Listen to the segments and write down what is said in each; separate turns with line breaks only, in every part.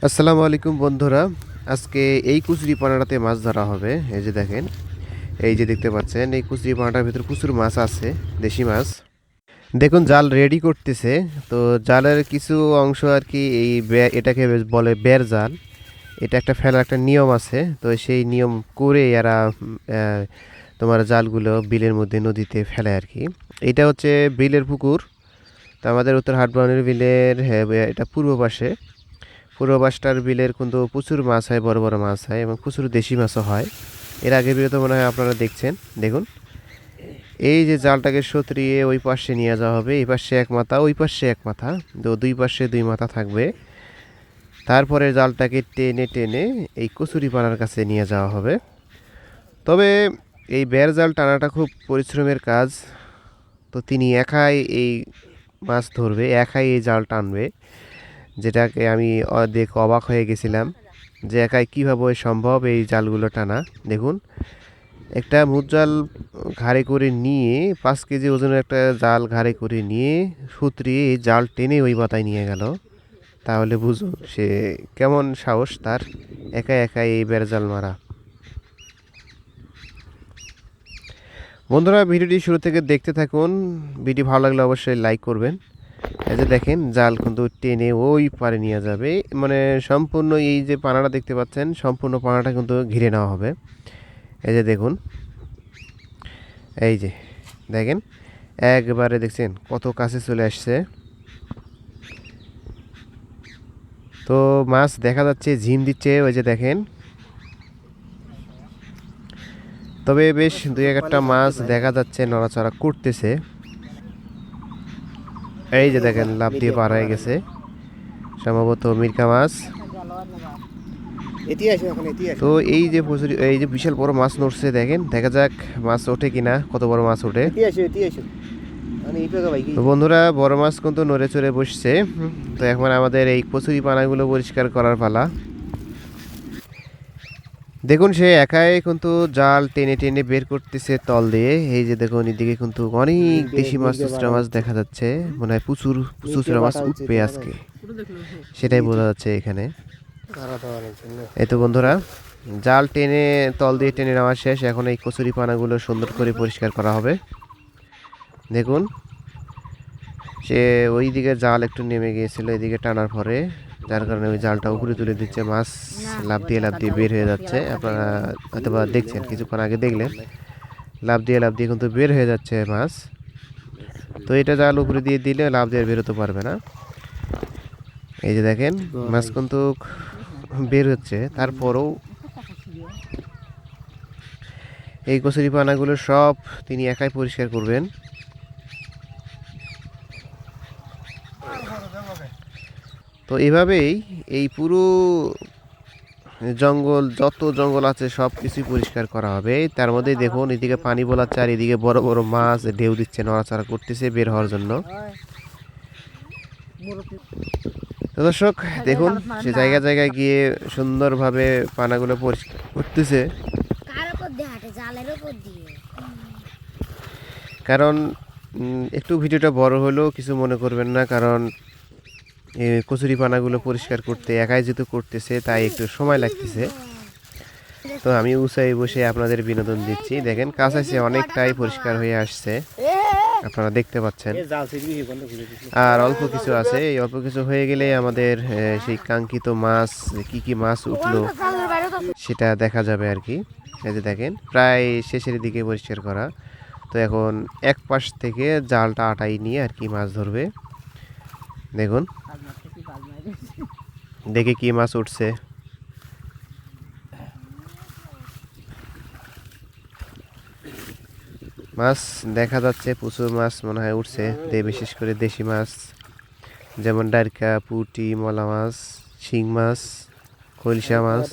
আসসালামু আলাইকুম বন্ধুরা। আজকে এই কুচুরি পানাটাতে মাছ ধরা হবে। এই যে দেখেন, এই যে দেখতে পাচ্ছেন, এই কুচুরি পানাটার ভিতর প্রচুর মাছ আছে, দেশি মাছ। দেখুন জাল রেডি করতেছে। তো জালের কিছু অংশ আর কি এটাকে বলে বের জাল। এটা একটা ফেলার একটা নিয়ম আছে, তো সেই নিয়ম করে এরা তোমার জালগুলো বিলের মধ্যে নদীতে ফেলে আর কি। এটা হচ্ছে বিলের পুকুর। তো আমাদের উত্তর হাটবাউনের বিলের এটা পূর্ব পাশে। পূর্ব পাশটার বিলের কিন্তু প্রচুর মাছ হয়, বড় বড় মাছ হয় এবং প্রচুর দেশি মাছও হয়। এর আগের বিলে তো মনে হয় আপনারা দেখছেন। দেখুন, এই যে জালটাকে সতরিয়ে ওই পাশে নিয়ে যাওয়া হবে, এই পাশে এক মাথা, ওই পাশে এক মাথা, তো দুই পাশে দুই মাথা থাকবে। তারপরে জালটাকে টেনে টেনে এই কচুরিপানার কাছে নিয়ে যাওয়া হবে। তবে এই বেড় জাল টানাটা খুব পরিশ্রমের কাজ। তো তিনি একাই এই মাছ ধরবে, একাই এই জাল টানবে, যেটাকে আমি দেখে অবাক হয়ে গেছিলাম যে একাই কীভাবে সম্ভব এই জালগুলো টানা। দেখুন, একটা মুদ জাল ঘাড়ে করে নিয়ে, 5 কেজি ওজনের একটা জাল ঘাড়ে করে নিয়ে সুতরিয়ে এই জাল টেনে ওই পাতায় নিয়ে গেল। তাহলে বুঝুন সে কেমন সাহস তার, একা একাই এই বেড় জাল মারা। বন্ধুরা, ভিডিওটি শুরু থেকে দেখতে থাকুন। ভিডিও ভালো লাগলে অবশ্যই লাইক করবেন। এই যে দেখেন, জাল কিন্তু টেনে ওই পারে নিয়ে যাবে, মানে সম্পূর্ণ এই যে পানাটা দেখতে পাচ্ছেন, সম্পূর্ণ পানাটা কিন্তু ঘিরে নেওয়া হবে। এই যে দেখুন, এই যে দেখেন, একবারে দেখছেন কত কাছে চলে আসছে। তো মাছ দেখা যাচ্ছে ঝিম দিচ্ছে, ওই যে দেখেন। তবে বেশ দুই একটা মাছ দেখা যাচ্ছে নড়াচড়া করতেছে। এই যে দেখেন, লাফ দিয়ে পার হয়ে গেছে, সম্ভবত মিরকা মাছ। তো এই যে প্রচুর, এই যে বিশাল বড় মাছ নড়ছে, দেখেন, দেখা যাক মাছ ওঠে কিনা, কত বড় মাছ ওঠে। তো বন্ধুরা, বড় মাছ কিন্তু নড়ে চড়ে বসছে। তো এখন আমাদের এই কচুরি পানাগুলো পরিষ্কার করার পালা। দেখুন, সে একাই কিন্তু জাল টেনে টেনে বের করতেছে তল দিয়ে। এই যে দেখুন, এদিকে কিন্তু অনেক দেশি মাছ, চুচরা মাছ দেখা যাচ্ছে। মনে হয় প্রচুর চুচরা মাছ উঠবে আজকে, সেটাই বোঝা যাচ্ছে এখানে। এই তো বন্ধুরা, জাল টেনে তল দিয়ে টেনে নেওয়া শেষ। এখন এই কচুরি পানাগুলো সুন্দর করে পরিষ্কার করা হবে। দেখুন, সে ওই দিকে জাল একটু নেমে গিয়েছিল এদিকে টানার পরে, যার কারণে ওই জালটা উপরে তুলে দিচ্ছে। মাছ লাফ দিয়ে বের হয়ে যাচ্ছে। আপনারা হয়তো বা দেখছেন, কিছুক্ষণ আগে দেখলেন, লাফ দিয়ে কিন্তু বের হয়ে যাচ্ছে মাছ। তো এটা জাল উপরে দিয়ে দিলে লাফ দিয়ে বেরোতে পারবে না। এই যে দেখেন, মাছ কিন্তু বের হচ্ছে। তারপরেও এই কচুরি পানাগুলো সব তিনি একাই পরিষ্কার করবেন। তো এভাবেই এই পুরো জঙ্গল, যত জঙ্গল আছে সব কিছুই পরিষ্কার করা হবে। তার মধ্যে দেখুন, এদিকে পানি বোলাচ্ছে আর এদিকে বড় বড় মাছ ঢেউ দিচ্ছে, নড়াচড়া করতেছে বের হওয়ার জন্য। তো দর্শক দেখুন, সে জায়গায় জায়গায় গিয়ে সুন্দরভাবে পানাগুলো পরিষ্কার করতেছে। কারণ একটু ভিডিওটা বড় হলেও কিছু মনে করবেন না, কারণ কচুরি পানাগুলো পরিষ্কার করতে একাই যেহেতু করতেছে, তাই একটু সময় লাগতেছে। তো আমি উঁচাই বসে আপনাদের বিনোদন দিচ্ছি। দেখেন, কাছাকাছি অনেকটাই পরিষ্কার হয়ে আসছে, আপনারা দেখতে পাচ্ছেন। আর অল্প কিছু আছে, এই অল্প কিছু হয়ে গেলে আমাদের সেই কাঙ্ক্ষিত মাছ, কি কি মাছ উঠলো সেটা দেখা যাবে আর কি। এই যে দেখেন, প্রায় শেষের দিকে পরিষ্কার করা। তো এখন এক পাশ থেকে জালটা আটাই নিয়ে আর কি মাছ ধরবে। দেখুন, দেখে কি মাছ উঠছে। মাছ দেখা যাচ্ছে প্রচুর মাছ মনে হয় উঠছে, বিশেষ করে দেশি মাছ, যেমন ডারকা, পুঁটি, মলা মাছ, শিং মাছ, কলসা মাছ,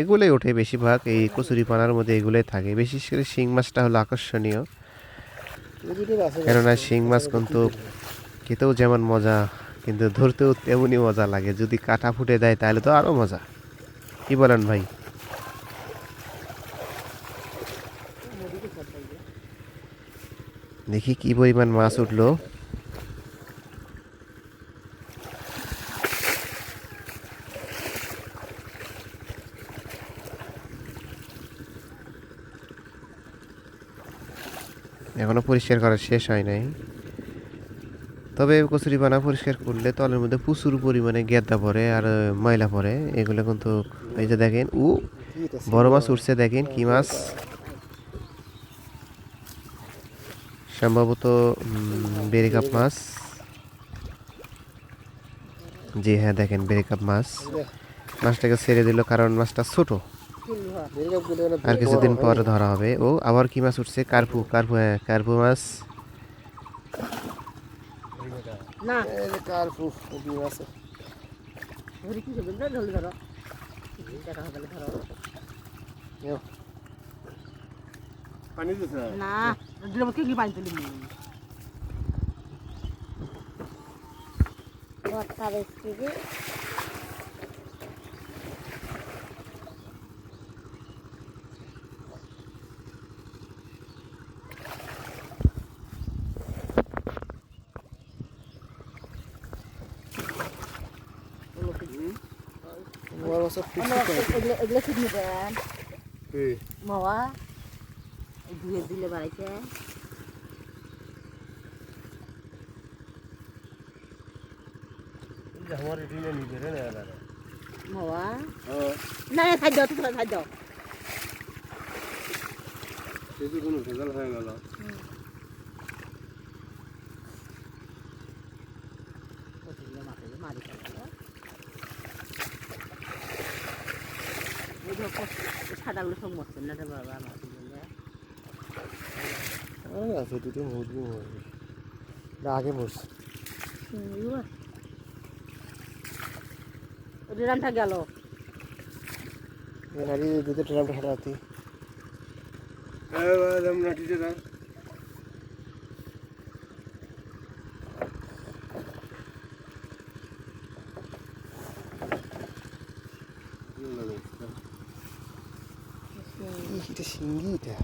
এগুলোই ওঠে বেশিরভাগ। এই কচুরি পানার মধ্যে এগুলোই থাকে। বিশেষ করে শিং মাছটা হলো আকর্ষণীয়, কেননা শিং মাছ কিন্তু খেতেও যেমন মজা, কিন্তু ধরতেও তেমনই মজা লাগে। যদি কাঁটা ফুটে দেয় তাহলে তো আরো মজা। কি বলেন ভাই? দেখি কি পরিমাণ মাছ উঠলো। এখনো পরিষ্কার করা শেষ হয় নাই। তবে কচুরিপানা পরিষ্কার করলে তলের মধ্যে প্রচুর পরিমাণে গেদা পড়ে আর ময়লা পড়ে, এগুলো কিন্তু এই যে দেখেন বড় মাছ উঠছে, দেখেন কি মাছ, সম্ভবত বেরিকাপ মাছ। জি হ্যাঁ, দেখেন বেরিকাপ মাছ। মাছটাকে ছেড়ে দিল কারণ মাছটা ছোট, আর কিছুদিন পরে ধরা হবে। ও আবার কি মাছ উঠছে, কার্পু, কার্পু, হ্যাঁ কার্পু মাছ।
না কার্পু আছে ধরে কি করবেন, ধরে ধরো টাকা হবে ধরো
পানি দিছে
না দিলে কি পানি তুলি বর্ষা বেশি যে এগুলো ঠিক নেবেন মাওয়া ধুয়ে দিলে বাড়াইছে
আমার এদিনে নিজের না দাদা
মাওয়া না খাই দাও তুমি খাই দাও
সেটা কোনো ভেজাল হয়ে গেল
সাদাগুলো সব মরছেন না রে বাবা
আছে দুটো মুরগি মরবে আগে বসে
রানটা গেল
নারী দুটো ট্রামটা হাঁটাতি নাটিতে না এটা শিঙ্গি, এটা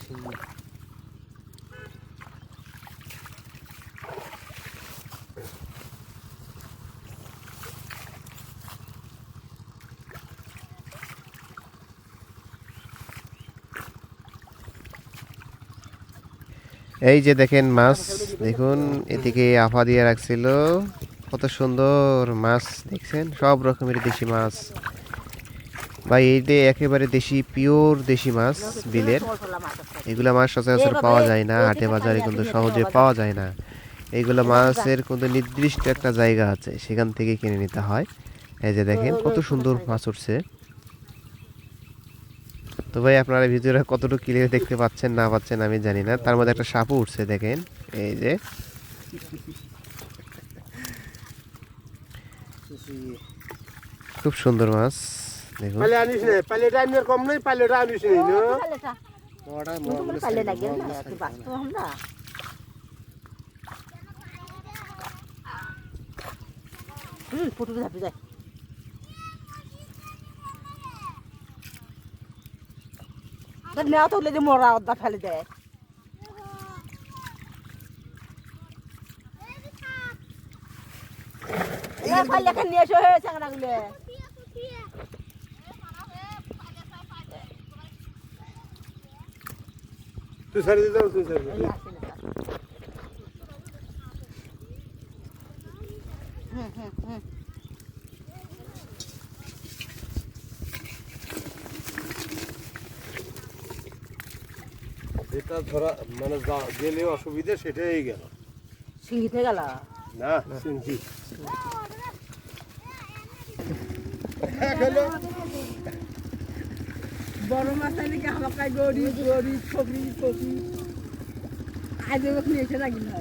শিঙ্গি।
এই যে দেখেন মাছ, দেখুন এদিকে আফা দিয়ে রাখছিল, কত সুন্দর মাছ দেখছেন, সব রকমের দেশি মাছ ভাই। এইটা একেবারে দেশি, পিওর দেশি মাছ বিলের। এগুলা মাছ সচরাচর পাওয়া যায় না হাটে বাজারে, কিন্তু সহজে পাওয়া যায় না। এইগুলো মাছের কিন্তু নির্দিষ্ট একটা জায়গা আছে, সেখান থেকে কিনে নিতে হয়। এই যে দেখেন কত সুন্দর মাছ উঠছে। তো ভাই আপনারা ভিডিওটা কতটুকু ক্লিয়ার দেখতে পাচ্ছেন না পাচ্ছেন আমি জানি না। তার মধ্যে একটা সাপও উঠছে, দেখেন এই যে খুব সুন্দর মাছ দেখুন।
পালে আনিস না, পালেটা আনির কম নাই, পালেটা আনিস না
পালে লাগে না বাস্তব আমরা ফটো ঝাপে যায় নেওয়া তো যে মরা অদ্দা ফেলে দেয় নিয়ে এসে হয়েছে চাংড়াগুলো
তুই ছাড়ি দিতে তুই ছাড়ি যেটা ধরা মানে গেলে অসুবিধা সেটাই গেল,
সিঙ্গিতে গেল
না সিঙ্গি
বড় মাছ নাকি আমাকে গরিব গরিব ছবি ছবি আজ নিয়ে এসে নাকি না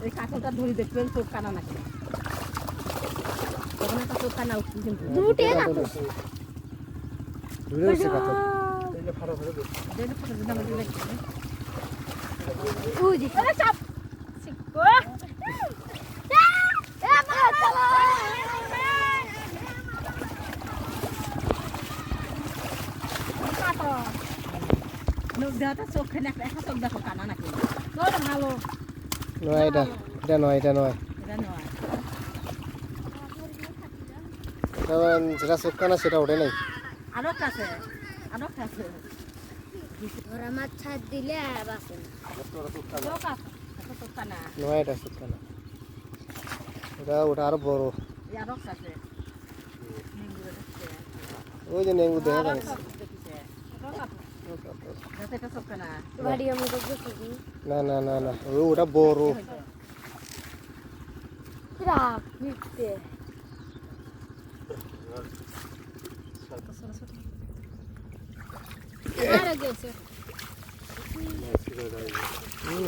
এই কাঁকড়টা ধরে দেখবেন চোখ কানা নাকি তখন একটা চোখ কানা উঠছে কিন্তু চোখে একটা চোখ দেখো কানা নাকি ভালো
নয়, এটা নয়, এটা নয়,
এটা নয়
এটা যেটা চোখকা না সেটা ওঠে নাই।
আরো একটা আছে, আরো একটা আছে।
ওরা মাছ ছাড় দিলে বাঁচে না।
লোক আছে, এটা তো কানা।
নয় এটা চোখকা না, ওটা আরো বড়।
এই আরো একটা আছে। নিঙ্গুরে দেখছে।
ওই যে নেঙ্গু দেখা
আরো
যায়
একটা দেখছে। এটা সব কানা।
বাড়ি আমি তো দেখি
না না না না ওটা বড়।
রাখ মিটতে আরে গেছে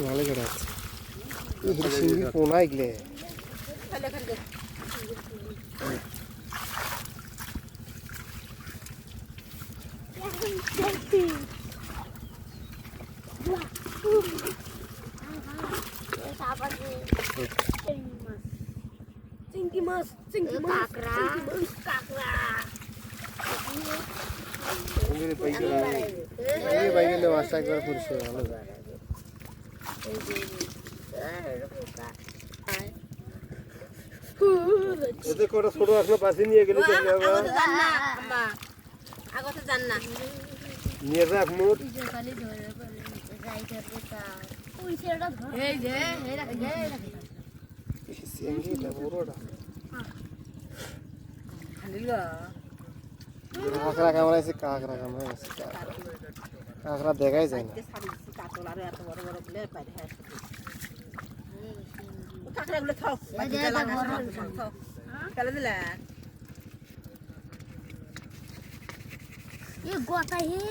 ভালো করে আছে সিঙ্গি পোনা এগুলো।
খালি খালি দেখ।
চিংকি মাছ কাঁকড়া
বাইকেলে মাছটা একবার পরিষ্কার ভালো যায়। এতে কটা ছোট আসলো পাশে নিয়ে গেলে
আগতে যান না, আম্মা। আগতে যান না।
নিয়ে যাক মোট।
খালি ধরে যাই ধরবে তা ওই ছেলেটা ধর
এই যে, এই রাখ, এই রাখ।
সিঙ্গিটা বড়টা।
খালি গো।
কাঁকড়া কামড়াইছে, কাঁকড়া কামড়াইছে, কাঁকড়া দেখাই যায় না।
আজকে ছাড়িয়েছি কাতল আর এত বড় বড় গুলো পাই হ্যাঁ। কাঁকড়াগুলো খাও। বাকি জ্বালা না, খাও। ফেলে দিলে।
ये गोता है